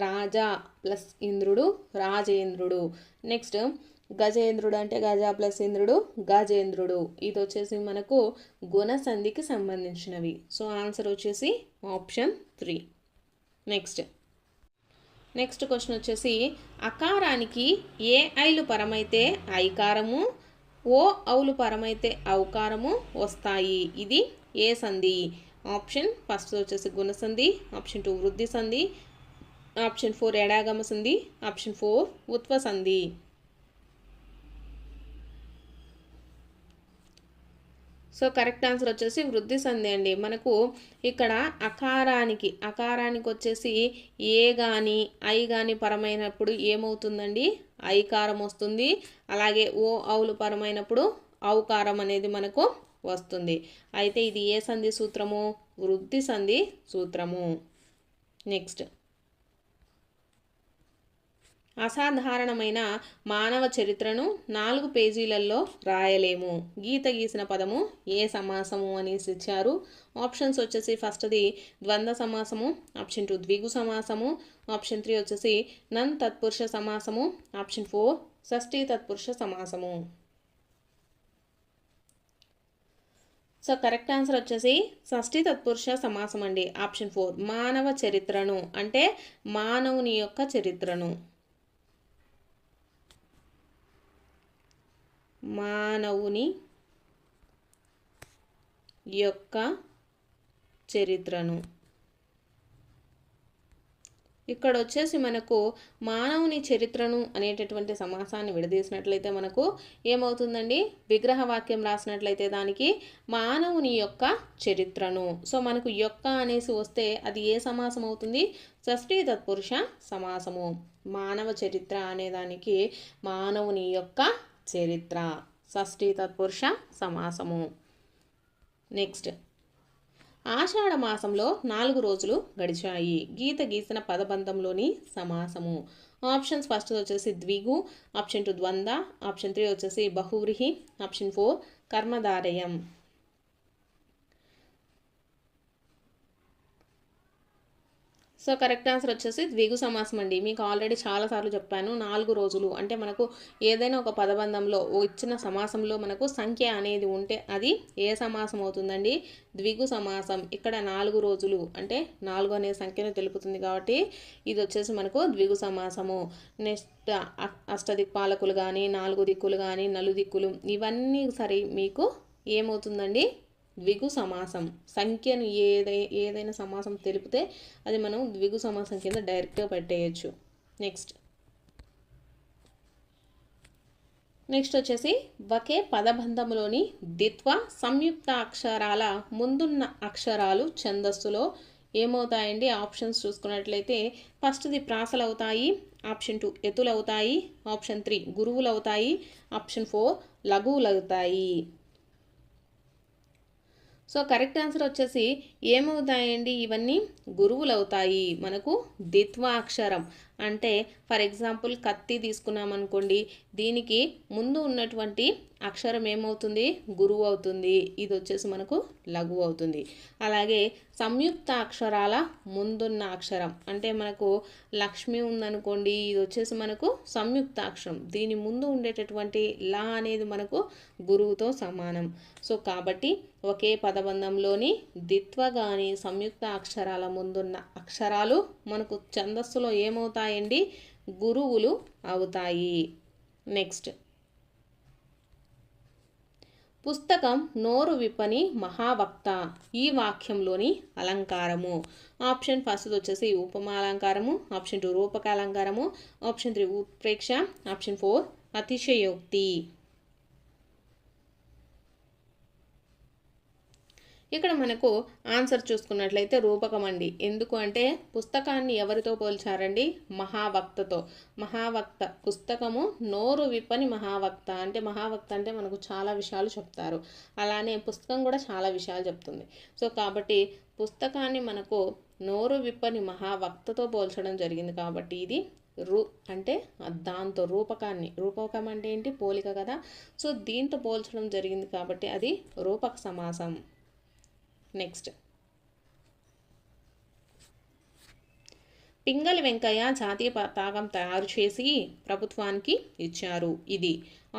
రాజా ప్లస్ ఇంద్రుడు రాజేంద్రుడు. నెక్స్ట్ గజేంద్రుడు అంటే గజ ప్లస్ ఇంద్రుడు గజేంద్రుడు. ఇది వచ్చేసి మనకు గుణసంధికి సంబంధించినవి. సో ఆన్సర్ వచ్చేసి ఆప్షన్ 3. నెక్స్ట్ క్వశ్చన్ వచ్చేసి అకారానికి ఏ ఐలు పరమైతే ఐకారము, ఓ ఔలు పరమైతే ఔకారము వస్తాయి. ఇది ఏ సంధి? ఆప్షన్ ఫస్ట్ వచ్చేసి గుణసంధి, ఆప్షన్ 2 వృద్ధి సంధి, ఆప్షన్ 4 ఎడాగమ సంధి, ఆప్షన్ 4 ఉత్వ సంధి. సో కరెక్ట్ ఆన్సర్ వచ్చేసి వృద్ధి సంధి అండి. మనకు ఇక్కడ అకారానికి వచ్చేసి ఏ కానీ ఐ కానీ పరమైనప్పుడు ఏమవుతుందండి? ఐకారం వస్తుంది. అలాగే ఓ ఔలు పరమైనప్పుడు ఔకారం అనేది మనకు వస్తుంది. అయితే ఇది ఏ సంధి సూత్రము? వృద్ధి సంధి సూత్రము. నెక్స్ట్ అసాధారణమైన మానవ చరిత్రను 4 పేజీలలో రాయలేము. గీత గీసిన పదము ఏ సమాసము అనేసి ఇచ్చారు. ఆప్షన్స్ వచ్చేసి ఫస్ట్ది ద్వంద్వ సమాసము, ఆప్షన్ 2 ద్విగు సమాసము, ఆప్షన్ 3 వచ్చేసి నన్ తత్పురుష సమాసము, ఆప్షన్ 4 షష్ఠీ తత్పురుష సమాసము. సో కరెక్ట్ ఆన్సర్ వచ్చేసి షష్ఠీ తత్పురుష సమాసం అండి. ఆప్షన్ 4 మానవ చరిత్రను అంటే మానవుని యొక్క చరిత్రను, మానవుని యొక్క చరిత్రను. ఇక్కడ వచ్చేసి మనకు మానవుని చరిత్రను అనేటటువంటి సమాసాన్ని విడదీసినట్లయితే మనకు ఏమవుతుందండి? విగ్రహ వాక్యం రాసినట్లయితే దానికి మానవుని యొక్క చరిత్రను. సో మనకు యొక్క అనేసి వస్తే అది ఏ సమాసం అవుతుంది? షష్ఠీ తత్పురుష సమాసము. మానవ చరిత్ర అనేదానికి మానవుని యొక్క చరిత్ర, షష్ఠీ తత్పురుష సమాసము. నెక్స్ట్ ఆషాఢ మాసంలో 4 రోజులు గడిచాయి. గీత గీసిన పదబంధంలోని సమాసము. ఆప్షన్స్ ఫస్ట్ వచ్చేసి ద్విగు, ఆప్షన్ 2 ద్వంద్వ, ఆప్షన్ 3 వచ్చేసి బహువ్రీహి, ఆప్షన్ 4 కర్మధారయం. సో కరెక్ట్ ఆన్సర్ వచ్చేసి ద్విగు సమాసం అండి. మీకు ఆల్రెడీ చాలాసార్లు చెప్పాను. 4 రోజులు అంటే మనకు ఏదైనా ఒక పదబంధంలో ఇచ్చిన సమాసంలో మనకు సంఖ్య అనేది ఉంటే అది ఏ సమాసం అవుతుందండి? ద్విగు సమాసం. ఇక్కడ 4 రోజులు అంటే 4 అనే సంఖ్యను తెలుపుతుంది కాబట్టి ఇది వచ్చేసి మనకు ద్విగు సమాసము. నెక్స్ట్ అష్టదిక్పాలకులు కానీ 4 దిక్కులు కానీ నలుదిక్కులు ఇవన్నీ సరే మీకు ఏమవుతుందండి? ద్విగు సమాసం. సంఖ్యను ఏదైనా సమాసం తెలిపితే అది మనం ద్విగు సమాసం కింద డైరెక్ట్గా పెట్టేయచ్చు. నెక్స్ట్ వచ్చేసి ఒకే పదబంధంలోని ద్విత్వ సంయుక్త అక్షరాల ముందున్న అక్షరాలు ఛందస్సులో ఏమవుతాయండి? ఆప్షన్స్ చూసుకున్నట్లయితే ఫస్ట్ది ప్రాసలు అవుతాయి, ఆప్షన్ 2 ఎతులు అవుతాయి, ఆప్షన్ 3 గురువులు అవుతాయి, ఆప్షన్ 4 లఘువులు అవుతాయి. సో కరెక్ట్ ఆన్సర్ వచ్చేసి ఏమవుతాయండి? ఇవన్నీ గురువులు అవుతాయి. మనకు ద్విత్వాక్షరం అంటే ఫర్ ఎగ్జాంపుల్ కత్తి తీసుకున్నాం అనుకోండి, దీనికి ముందు ఉన్నటువంటి అక్షరం ఏమవుతుంది? గురువు అవుతుంది. ఇది వచ్చేసి మనకు లఘువు అవుతుంది. అలాగే సంయుక్త అక్షరాల ముందున్న అక్షరం అంటే మనకు లక్ష్మి ఉందనుకోండి, ఇది వచ్చేసి మనకు సంయుక్త అక్షరం. దీని ముందు ఉండేటటువంటి లా అనేది మనకు గురువుతో సమానం. సో కాబట్టి ఒకే పదబంధంలోని ద్విత్వ కానీ సంయుక్త అక్షరాల ముందున్న అక్షరాలు మనకు ఛందస్సులో ఏమవుతాయండి? గురువులు అవుతాయి. నెక్స్ట్ పుస్తకం నోరు విప్పని మహావక్త ఈ వాక్యంలోని అలంకారము. ఆప్షన్ ఫస్ట్ వచ్చేసి ఉపమాలంకారము, ఆప్షన్ 2 రూపకాలంకారము, ఆప్షన్ 3 ఉత్ప్రేక్ష, ఆప్షన్ 4 అతిశయోక్తి. ఇక్కడ మనకు ఆన్సర్ చూసుకున్నట్లయితే రూపకం అండి. ఎందుకు అంటే పుస్తకాన్ని ఎవరితో పోల్చారండి? మహావక్తతో. మహావక్త పుస్తకము నోరు విప్పని మహావక్త. అంటే మహావక్త అంటే మనకు చాలా విషయాలు చెప్తారు, అలానే పుస్తకం కూడా చాలా విషయాలు చెప్తుంది. సో కాబట్టి పుస్తకాన్ని మనకు నోరు విప్పని మహావక్తతో పోల్చడం జరిగింది. కాబట్టి ఇది అంటే దాంతో రూపకం అంటే ఏంటి? పోలిక కదా. సో దీంతో పోల్చడం జరిగింది కాబట్టి అది రూపక సమాసం. నెక్స్ట్, పింగళి వెంకయ్య జాతీయ పతాకం తయారు చేసి ప్రభుత్వానికి ఇచ్చారు. ఇది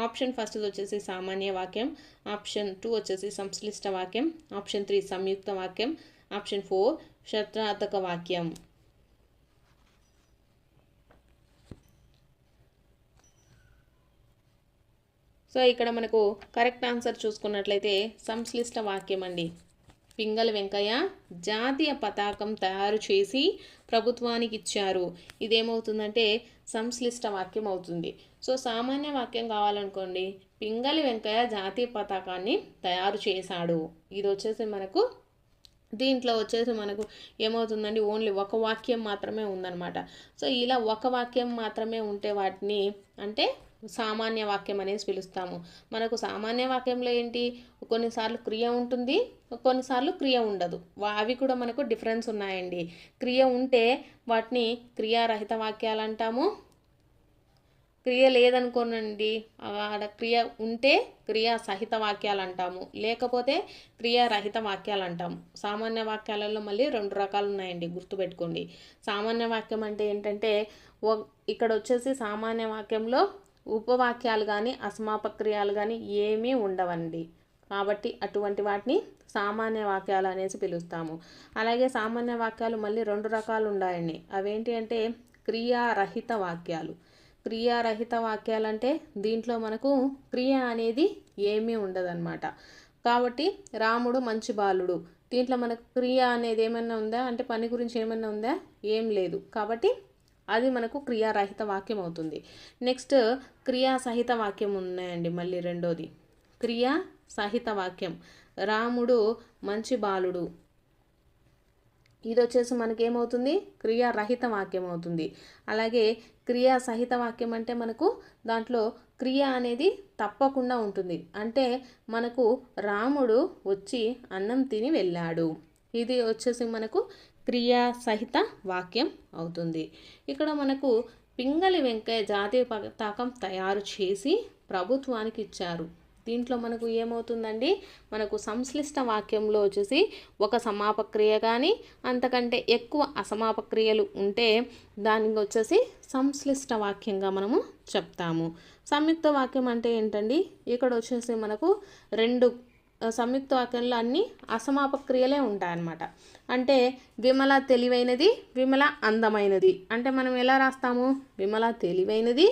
ఆప్షన్ ఫస్ట్ వచ్చేసి సామాన్య వాక్యం, ఆప్షన్ 2 వచ్చేసి సంశ్లిష్ట వాక్యం, ఆప్షన్ 3 సంయుక్త వాక్యం, ఆప్షన్ 4 షత్రార్థక వాక్యం. సో ఇక్కడ మనకు కరెక్ట్ ఆన్సర్ చూసుకున్నట్లయితే సంశ్లిష్ట వాక్యం అండి. పింగళి వెంకయ్య జాతీయ పతాకం తయారు చేసి ప్రభుత్వానికి ఇచ్చారు. ఇదేమవుతుందంటే సంశ్లిష్ట వాక్యం అవుతుంది. సో సామాన్య వాక్యం కావాలనుకోండి, పింగళి వెంకయ్య జాతీయ పతాకాన్ని తయారు చేశాడు. ఇది వచ్చేసి మనకు దీంట్లో వచ్చేసి మనకు ఏమవుతుందండి? ఓన్లీ ఒక వాక్యం మాత్రమే ఉందన్నమాట. సో ఇలా ఒక వాక్యం మాత్రమే ఉంటే వాటిని అంటే సామాన్య వాక్యం అనేసి పిలుస్తాము. మనకు సామాన్య వాక్యంలో ఏంటి? కొన్నిసార్లు క్రియ ఉంటుంది, కొన్నిసార్లు క్రియ ఉండదు. అవి కూడా మనకు డిఫరెన్స్ ఉన్నాయండి. క్రియ ఉంటే వాటిని క్రియారహిత వాక్యాలు అంటాము. క్రియ లేదనుకోనండి, ఆడ క్రియ ఉంటే క్రియా సహిత వాక్యాలు అంటాము, లేకపోతే క్రియారహిత వాక్యాలు అంటాము. సామాన్య వాక్యాలలో మళ్ళీ 2 రకాలు ఉన్నాయండి, గుర్తుపెట్టుకోండి. సామాన్య వాక్యం అంటే ఏంటంటే ఇక్కడ వచ్చేసి సామాన్య వాక్యంలో ఉపవాక్యాలు కానీ అసమాపక క్రియాలు కానీ ఏమీ ఉండవండి. కాబట్టి అటువంటి వాటిని సామాన్య వాక్యాలు అనేసి పిలుస్తాము. అలాగే సామాన్య వాక్యాలు మళ్ళీ 2 రకాలు ఉన్నాయండి. అవేంటి అంటే క్రియారహిత వాక్యాలు. క్రియారహిత వాక్యాలు అంటే దీంట్లో మనకు క్రియ అనేది ఏమీ ఉండదన్నమాట. కాబట్టి రాముడు మంచి బాలుడు, దీంట్లో మనకు క్రియ అనేది ఏమైనా ఉందా అంటే పని గురించి ఏమైనా ఉందా? ఏం లేదు. కాబట్టి అది మనకు క్రియారహిత వాక్యం అవుతుంది. నెక్స్ట్ క్రియా సహిత వాక్యం ఉన్నాయండి. మళ్ళీ రెండోది క్రియా సహిత వాక్యం. రాముడు మంచి బాలుడు, ఇది వచ్చేసి మనకేమవుతుంది? క్రియారహిత వాక్యం అవుతుంది. అలాగే క్రియా సహిత వాక్యం అంటే మనకు దాంట్లో క్రియ అనేది తప్పకుండా ఉంటుంది. అంటే మనకు రాముడు వచ్చి అన్నం తిని వెళ్ళాడు, ఇది వచ్చేసి మనకు క్రియా సహిత వాక్యం అవుతుంది. ఇక్కడ మనకు పింగళి వెంకయ్య జాతీయ పతాకం తయారు చేసి ప్రభుత్వానికి ఇచ్చారు. దీంట్లో మనకు ఏమవుతుందండి? మనకు సంశ్లిష్ట వాక్యంలో వచ్చేసి ఒక సమాపక క్రియ కానీ అంతకంటే ఎక్కువ అసమాపక క్రియలు ఉంటే దానికి వచ్చేసి సంశ్లిష్ట వాక్యంగా మనము చెప్తాము. సంయుక్త వాక్యం అంటే ఏంటండి? ఇక్కడ వచ్చేసి మనకు 2 సంయుక్త వాక్యంలో అన్ని అసమాపక క్రియలే ఉంటాయన్నమాట. అంటే విమల తెలివైనది, విమల అందమైనది. అంటే మనం ఎలా రాస్తాము? విమల తెలివైనది,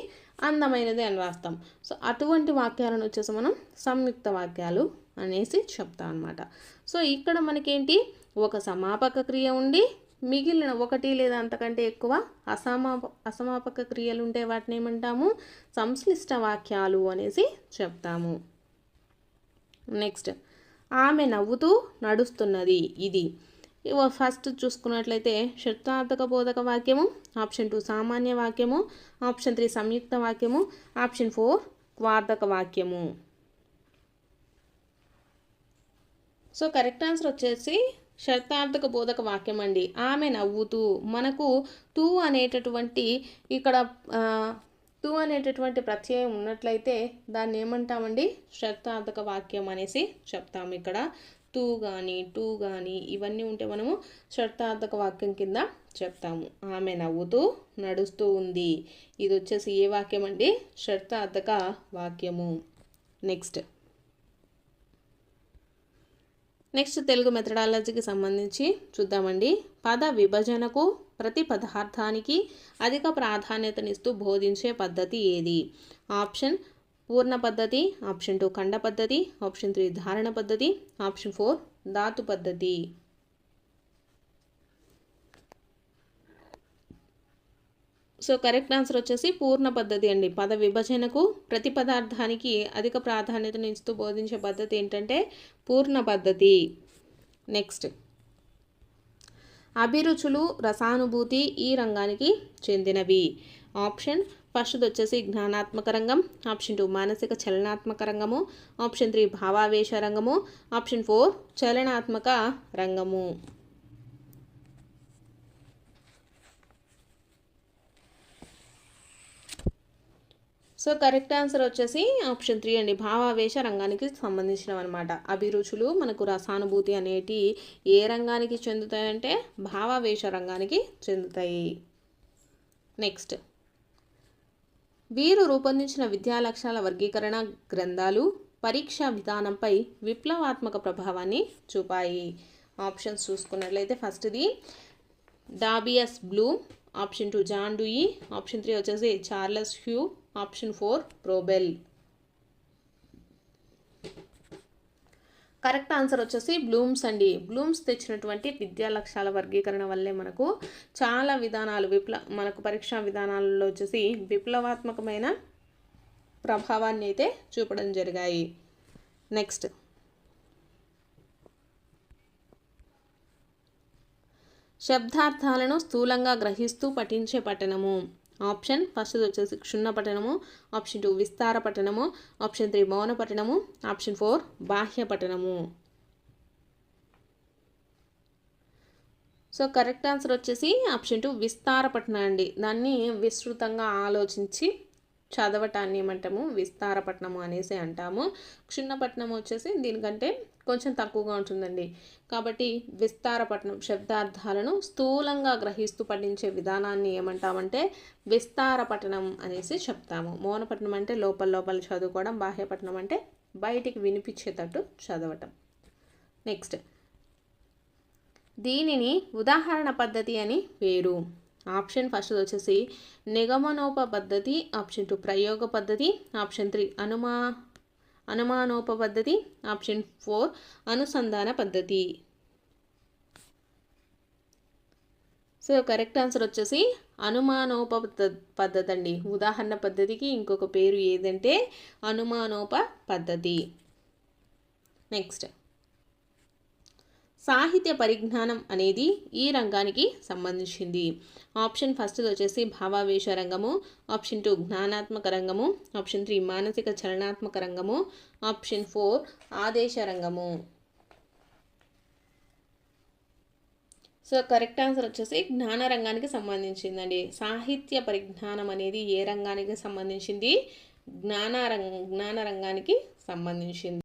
అందమైనది అని రాస్తాం. సో అటువంటి వాక్యాలను వచ్చేసి మనం సంయుక్త వాక్యాలు అనేసి చెప్తాం అన్నమాట. సో ఇక్కడ మనకేంటి? ఒక సమాపక క్రియ ఉండి మిగిలిన 1 లేదా అంతకంటే ఎక్కువ అసమాపక క్రియలు ఉంటే వాటిని ఏమంటాము? సంశ్లిష్ట వాక్యాలు అనేసి చెప్తాము. నెక్స్ట్, ఆమె నవ్వుతూ నడుస్తున్నది. ఇది ఫస్ట్ చూసుకున్నట్లయితే షట్రార్థక బోధక వాక్యము, ఆప్షన్ 2 సామాన్య వాక్యము, ఆప్షన్ 3 సంయుక్త వాక్యము, ఆప్షన్ 4 వార్ధక వాక్యము. సో కరెక్ట్ ఆన్సర్ వచ్చేసి షట్రార్థక బోధక వాక్యం అండి. ఆమె నవ్వుతూ, మనకు తూ అనేటటువంటి ఇక్కడ తూ అనేటటువంటి ప్రత్యయం ఉన్నట్లయితే దాన్ని ఏమంటామండి? షట్రార్థక వాక్యం అనేసి చెప్తాము. ఇక్కడ తూ కానీ టూ కానీ ఇవన్నీ ఉంటే మనము షట్రార్థక వాక్యం కింద చెప్తాము. ఆమె నవ్వుతూ నడుస్తూ ఉంది, ఇది వచ్చేసి ఏ వాక్యం అండి? షట్రార్థక వాక్యము. నెక్స్ట్ తెలుగు మెథడాలజీకి సంబంధించి చూద్దామండి. పద విభజనకు ప్రతి పదార్థానికి అధిక ప్రాధాన్యతనిస్తూ బోధించే పద్ధతి ఏది? ఆప్షన్ పూర్ణ పద్ధతి, ఆప్షన్ 2 ఖండ పద్ధతి, ఆప్షన్ 3 ధారణ పద్ధతి, ఆప్షన్ 4 ధాతు పద్ధతి. సో కరెక్ట్ ఆన్సర్ వచ్చేసి పూర్ణ పద్ధతి అండి. పద విభజనకు ప్రతి పదార్థానికి అధిక ప్రాధాన్యతను ఇస్తూ బోధించే పద్ధతి ఏంటంటే పూర్ణ పద్ధతి. నెక్స్ట్ అభిరుచులు రసానుభూతి ఈ రంగానికి చెందినవి. ఆప్షన్ ఫస్ట్ వచ్చేసి జ్ఞానాత్మక రంగం, ఆప్షన్ 2 మానసిక చలనాత్మక రంగము, ఆప్షన్ 3 భావావేశ రంగము, ఆప్షన్ 4 చలనాత్మక రంగము. సో కరెక్ట్ ఆన్సర్ వచ్చేసి ఆప్షన్ 3 అండి, భావావేశ రంగానికి సంబంధించినవి అనమాట. అభిరుచులు మనకు రసానుభూతి అనేటి ఏ రంగానికి చెందుతాయంటే భావావేశ రంగానికి చెందుతాయి. నెక్స్ట్ వీరు రూపొందించిన విద్యా లక్ష్యాల వర్గీకరణ గ్రంథాలు పరీక్షా విధానంపై విప్లవాత్మక ప్రభావాన్ని చూపాయి. ఆప్షన్స్ చూసుకున్నట్లయితే ఫస్ట్ది డాబియస్ Bloom, option 2 John Dewey, option 3 వచ్చేసి Charles Hugh, option 4 Froebel. Correct answer వచ్చేసి బ్లూమ్స్ అండి. బ్లూమ్స్ తెచ్చినటువంటి విద్యా లక్ష్యాల వర్గీకరణ వల్లే మనకు చాలా విధానాలు మనకు పరీక్షా విధానాలలో వచ్చేసి విప్లవాత్మకమైన ప్రభావాన్ని అయితే చూపడం జరిగాయి. నెక్స్ట్ శబ్దార్థాలను స్థూలంగా గ్రహిస్తూ పఠించే పఠనము. ఆప్షన్ ఫస్ట్ వచ్చేసి క్షుణ్ణ పఠనము, ఆప్షన్ 2 విస్తార పఠనము, ఆప్షన్ 3 మౌన పఠనము, ఆప్షన్ 4 బాహ్య పఠనము. సో కరెక్ట్ ఆన్సర్ వచ్చేసి ఆప్షన్ 2 విస్తార పఠనం అండి. దాన్ని విస్తృతంగా ఆలోచించి చదవటాన్ని ఏమంటాము విస్తార పఠనము అనేసి అంటాము. క్షుణ్ణ పఠనం వచ్చేసి దీనికంటే కొంచెం తక్కువగా ఉంటుందండి. కాబట్టి విస్తార పఠనం శబ్దార్థాలను స్థూలంగా గ్రహిస్తూ పఠించే విధానాన్ని ఏమంటామంటే విస్తార పఠనం అనేసి చెప్తాము. మౌన పఠనం అంటే లోపల లోపల చదువుకోవడం, బాహ్య పఠనం అంటే బయటికి వినిపించేటట్టు చదవటం. నెక్స్ట్ దీనిని ఉదాహరణ పద్ధతి అని పేరు. ఆప్షన్ ఫస్ట్ వచ్చేసి నిగమనోప పద్ధతి, ఆప్షన్ 2 ప్రయోగ పద్ధతి, ఆప్షన్ 3 అనుమానోప పద్ధతి, ఆప్షన్ 4 అనుసంధాన పద్ధతి. సో కరెక్ట్ ఆన్సర్ వచ్చేసి అనుమానోప పద్ధతి అండి. ఉదాహరణ పద్ధతికి ఇంకొక పేరు ఏదంటే అనుమానోప పద్ధతి. నెక్స్ట్ సాహిత్య పరిజ్ఞానం అనేది ఈ రంగానికి సంబంధించింది. ఆప్షన్ ఫస్ట్ వచ్చేసి భావావేశ రంగము, ఆప్షన్ 2 జ్ఞానాత్మక రంగము, ఆప్షన్ 3 మానసిక చలనాత్మక రంగము, ఆప్షన్ 4 ఆదేశ రంగము. సో కరెక్ట్ ఆన్సర్ వచ్చేసి జ్ఞాన రంగానికి సంబంధించిందండి. సాహిత్య పరిజ్ఞానం అనేది ఏ రంగానికి సంబంధించింది? జ్ఞాన రంగానికి సంబంధించింది.